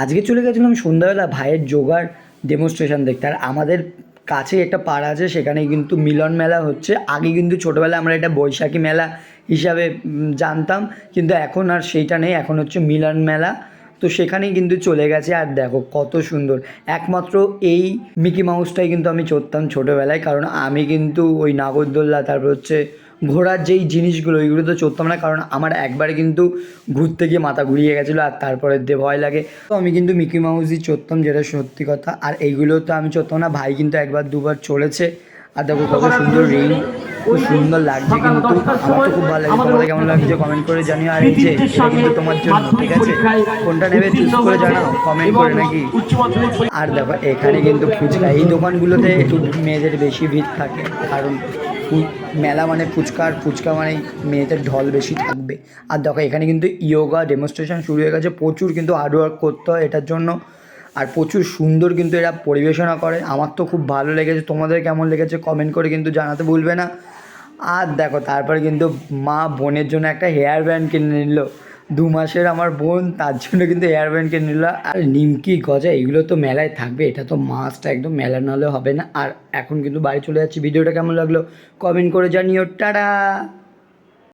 আজকে চলে গেছিলাম সন্ধ্যাবেলা ভাইয়ের যোগার ডেমনস্ট্রেশন দেখতে। আর আমাদের কাছে একটা পাড়া আছে, সেখানে কিন্তু মিলন মেলা হচ্ছে। আগে কিন্তু ছোটোবেলায় আমরা এটা বৈশাখী মেলা হিসাবে জানতাম, কিন্তু এখন আর সেইটা নেই, এখন হচ্ছে মিলন মেলা। তো সেখানেই কিন্তু চলে গেছে। আর দেখো কত সুন্দর, একমাত্র এই মিকি মাউসটাই কিন্তু আমি চড়তাম ছোটোবেলায়, কারণ আমি কিন্তু ওই নাগরদোল্লা, তারপর হচ্ছে ঘোড়ার যেই জিনিসগুলো, ওইগুলো তো চড়তাম না, কারণ আমার একবারে কিন্তু ঘুরতে গিয়ে মাথা ঘুরিয়ে গেছিলো আর তারপরের দিয়ে ভয় লাগে। তো আমি কিন্তু মিকি মাউসই চড়তাম, যেটা সত্যি কথা। আর এইগুলো তো আমি চড়তাম না, ভাই কিন্তু একবার দুবার চড়েছে। আর দেখো কত সুন্দর রিং, খুব সুন্দর লাগছে কিন্তু। আমার তো খুব ভালো লাগে, তোমাদের কেমন লাগছে কমেন্ট করে জানিও। আর এই যে এটা কিন্তু তোমার জন্য, ঠিক আছে? কোনটা নেবে চুজ করে জানাও কমেন্ট করে নাকি। আর দেখো এখানে কিন্তু ফুচকা, এই দোকানগুলোতে একটু মেয়েদের বেশি ভিড় থাকে, কারণ মেলা মানে ফুচকা, আর ফুচকা মানে মেয়েদের ঢল বেশি থাকবে। আর দেখো এখানে কিন্তু ইয়োগা ডেমনস্ট্রেশন শুরু হয়ে গেছে, প্রচুর কিন্তু হার্ডওয়ার্ক করতে হয় এটার জন্য। আর প্রচুর সুন্দর কিন্তু এরা পরিবেশনা করে। আমার তো খুব ভালো লেগেছে, তোমাদের কেমন লেগেছে কমেন্ট করে কিন্তু জানাতে ভুলবে না। আর দেখো তারপরে কিন্তু মা বোনের জন্য একটা হেয়ার ব্যান্ড কিনে নিল। 2 মাসের আমার বোন, তার জন্য কিন্তু হেয়ার ব্যান্ড কিনে নিল। আর নিমকি গজা এগুলো তো মেলায় থাকবে, এটা তো মাস্ট একদম, মেলা নাহলে হবে না। আর এখন কিন্তু বাড়ি চলে যাচ্ছি। ভিডিওটা কেমন লাগলো কমেন্ট করে জানিও। টাটা।